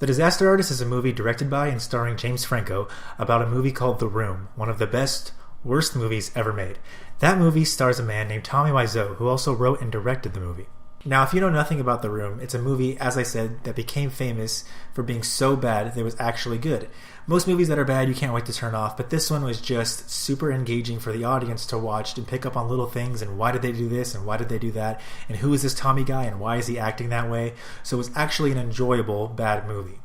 The Disaster Artist is a movie directed by and starring James Franco about a movie called The Room, one of the best, worst movies ever made. That movie stars a man named Tommy Wiseau, who also wrote and directed the movie. Now, if you know nothing about The Room, it's a movie, as I said, that became famous for being so bad that it was actually good. Most movies that are bad you can't wait to turn off, but this one was just super engaging for the audience to watch and pick up on little things and why did they do this and why did they do that and who is this Tommy guy and why is he acting that way. So it was actually an enjoyable bad movie.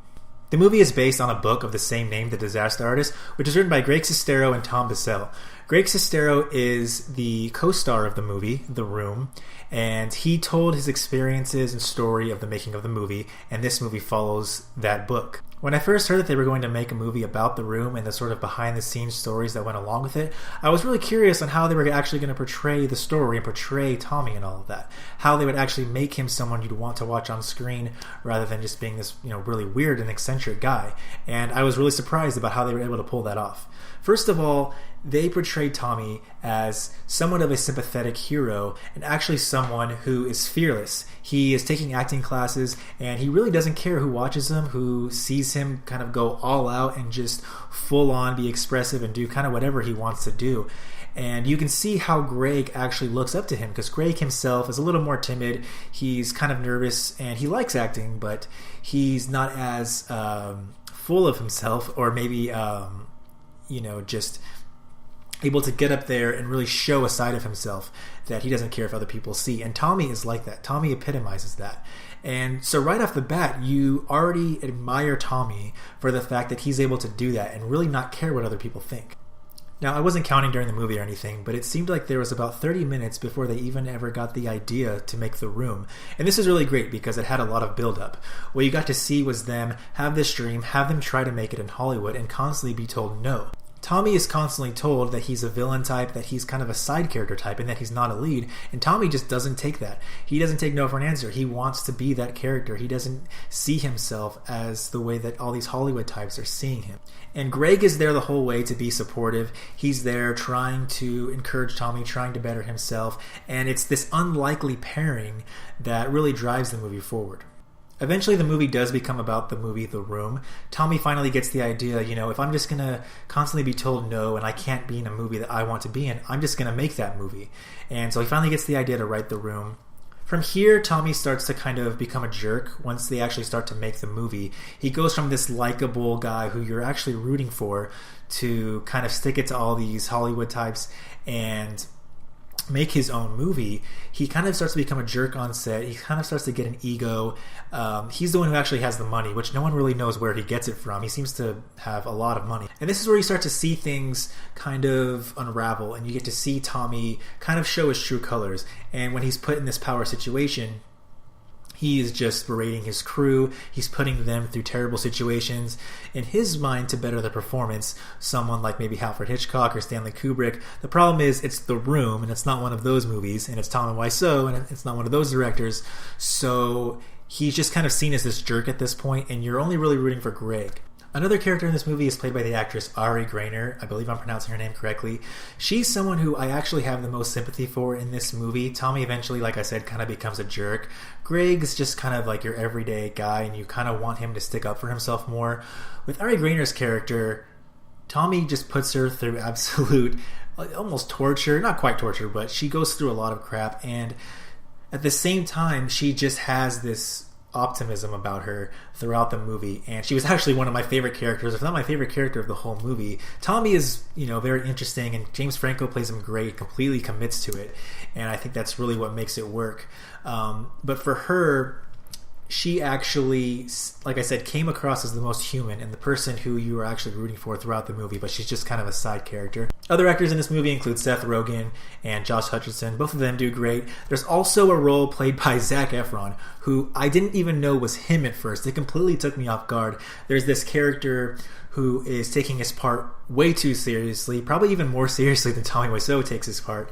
The movie is based on a book of the same name, The Disaster Artist, which is written by Greg Sestero and Tom Bissell. Greg Sestero is the co-star of the movie, The Room, and he told his experiences and story of the making of the movie, and this movie follows that book. When I first heard that they were going to make a movie about The Room and the sort of behind-the-scenes stories that went along with it, I was really curious on how they were actually going to portray the story and portray Tommy and all of that. How they would actually make him someone you'd want to watch on screen rather than just being this, really weird and eccentric guy. And I was really surprised about how they were able to pull that off. First of all, they portrayed Tommy as somewhat of a sympathetic hero and actually someone who is fearless. He is taking acting classes and he really doesn't care who watches him, who sees him kind of go all out and just full on be expressive and do kind of whatever he wants to do. And you can see how Greg actually looks up to him because Greg himself is a little more timid. He's kind of nervous and he likes acting, but he's not as full of himself or maybe, just able to get up there and really show a side of himself that he doesn't care if other people see. And Tommy is like that. Tommy epitomizes that. And so right off the bat, you already admire Tommy for the fact that he's able to do that and really not care what other people think. Now, I wasn't counting during the movie or anything, but it seemed like there was about 30 minutes before they even ever got the idea to make The Room. And this is really great because it had a lot of build-up. What you got to see was them have this dream, have them try to make it in Hollywood, and constantly be told no. Tommy is constantly told that he's a villain type, that he's kind of a side character type, and that he's not a lead. And Tommy just doesn't take that. He doesn't take no for an answer. He wants to be that character. He doesn't see himself as the way that all these Hollywood types are seeing him. And Greg is there the whole way to be supportive. He's there trying to encourage Tommy, trying to better himself. And it's this unlikely pairing that really drives the movie forward. Eventually, the movie does become about the movie The Room. Tommy finally gets the idea, if I'm just going to constantly be told no and I can't be in a movie that I want to be in, I'm just going to make that movie. And so he finally gets the idea to write The Room. From here, Tommy starts to kind of become a jerk once they actually start to make the movie. He goes from this likable guy who you're actually rooting for to kind of stick it to all these Hollywood types and make his own movie. He kind of starts to become a jerk on set. He kind of starts to get an ego. He's the one who actually has the money, which no one really knows where he gets it from. He seems to have a lot of money. And this is where you start to see things kind of unravel, and you get to see Tommy kind of show his true colors. And when he's put in this power situation, he is just berating his crew. He's putting them through terrible situations in his mind to better their performance. Someone like maybe Alfred Hitchcock or Stanley Kubrick. The problem is it's The Room, and it's not one of those movies, and it's Tommy Wiseau, and it's not one of those directors. So he's just kind of seen as this jerk at this point, and you're only really rooting for Greg. Another character in this movie is played by the actress Ari Grainer. I believe I'm pronouncing her name correctly. She's someone who I actually have the most sympathy for in this movie. Tommy eventually, like I said, kind of becomes a jerk. Greg's just kind of like your everyday guy, and you kind of want him to stick up for himself more. With Ari Grainer's character, Tommy just puts her through absolute, almost torture. Not quite torture, but she goes through a lot of crap, and at the same time, she just has this optimism about her throughout the movie, and she was actually one of my favorite characters, if not my favorite character of the whole movie. Tommy is, very interesting, and James Franco plays him great, completely commits to it, and I think that's really what makes it work. But for her, she actually, like I said, came across as the most human and the person who you were actually rooting for throughout the movie, but she's just kind of a side character. Other actors in this movie include Seth Rogen and Josh Hutcherson. Both of them do great. There's also a role played by Zac Efron, who I didn't even know was him at first. It completely took me off guard. There's this character who is taking his part way too seriously, probably even more seriously than Tommy Wiseau takes his part.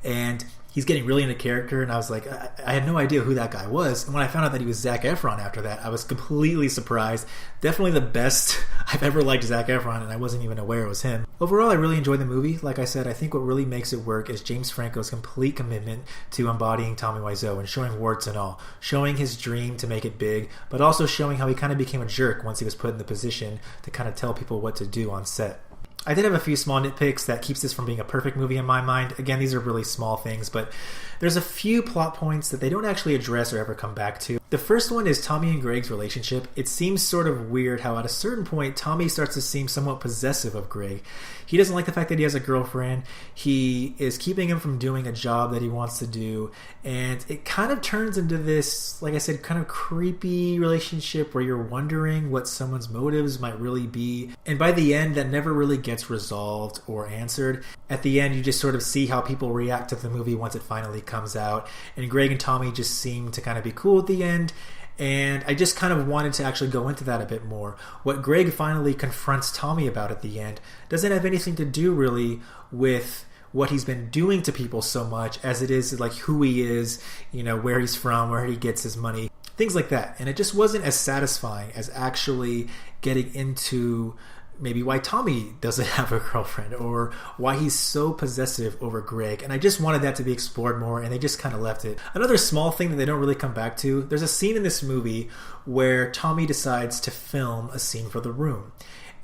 And he's getting really into character, and I was like, I had no idea who that guy was. And when I found out that he was Zac Efron after that, I was completely surprised. Definitely the best I've ever liked Zac Efron, and I wasn't even aware it was him. Overall, I really enjoyed the movie. Like I said, I think what really makes it work is James Franco's complete commitment to embodying Tommy Wiseau and showing warts and all, showing his dream to make it big, but also showing how he kind of became a jerk once he was put in the position to kind of tell people what to do on set. I did have a few small nitpicks that keeps this from being a perfect movie in my mind. Again, these are really small things, but there's a few plot points that they don't actually address or ever come back to. The first one is Tommy and Greg's relationship. It seems sort of weird how at a certain point Tommy starts to seem somewhat possessive of Greg. He doesn't like the fact that he has a girlfriend. He is keeping him from doing a job that he wants to do. And it kind of turns into this, like I said, kind of creepy relationship where you're wondering what someone's motives might really be. And by the end, that never really gets resolved or answered. At the end, you just sort of see how people react to the movie once it finally comes out. And Greg and Tommy just seem to kind of be cool at the end. And I just kind of wanted to actually go into that a bit more. What Greg finally confronts Tommy about at the end doesn't have anything to do really with what he's been doing to people so much as it is like who he is, you know, where he's from, where he gets his money, things like that. And it just wasn't as satisfying as actually getting into maybe why Tommy doesn't have a girlfriend or why he's so possessive over Greg. And I just wanted that to be explored more, and they just kind of left it. Another small thing that they don't really come back to, there's a scene in this movie where Tommy decides to film a scene for The Room.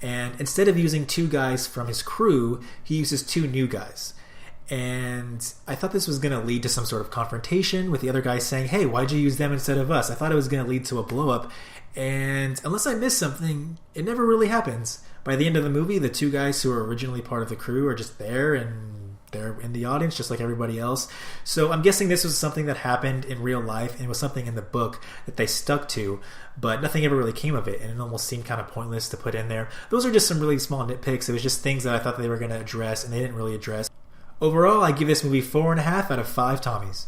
And instead of using 2 guys from his crew, he uses 2 new guys. And I thought this was going to lead to some sort of confrontation with the other guy saying, hey, why'd you use them instead of us? I thought it was going to lead to a blow up. And unless I missed something, it never really happens. By the end of the movie, the 2 guys who were originally part of the crew are just there, and they're in the audience just like everybody else. So I'm guessing this was something that happened in real life, and it was something in the book that they stuck to, but nothing ever really came of it, and it almost seemed kind of pointless to put in there. Those are just some really small nitpicks. It was just things that I thought they were going to address, and they didn't really address. Overall, I give this movie 4.5 out of 5 Tommies.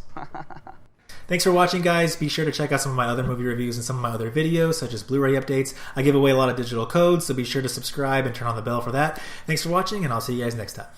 Thanks for watching, guys. Be sure to check out some of my other movie reviews and some of my other videos, such as Blu-ray updates. I give away a lot of digital codes, so be sure to subscribe and turn on the bell for that. Thanks for watching, and I'll see you guys next time.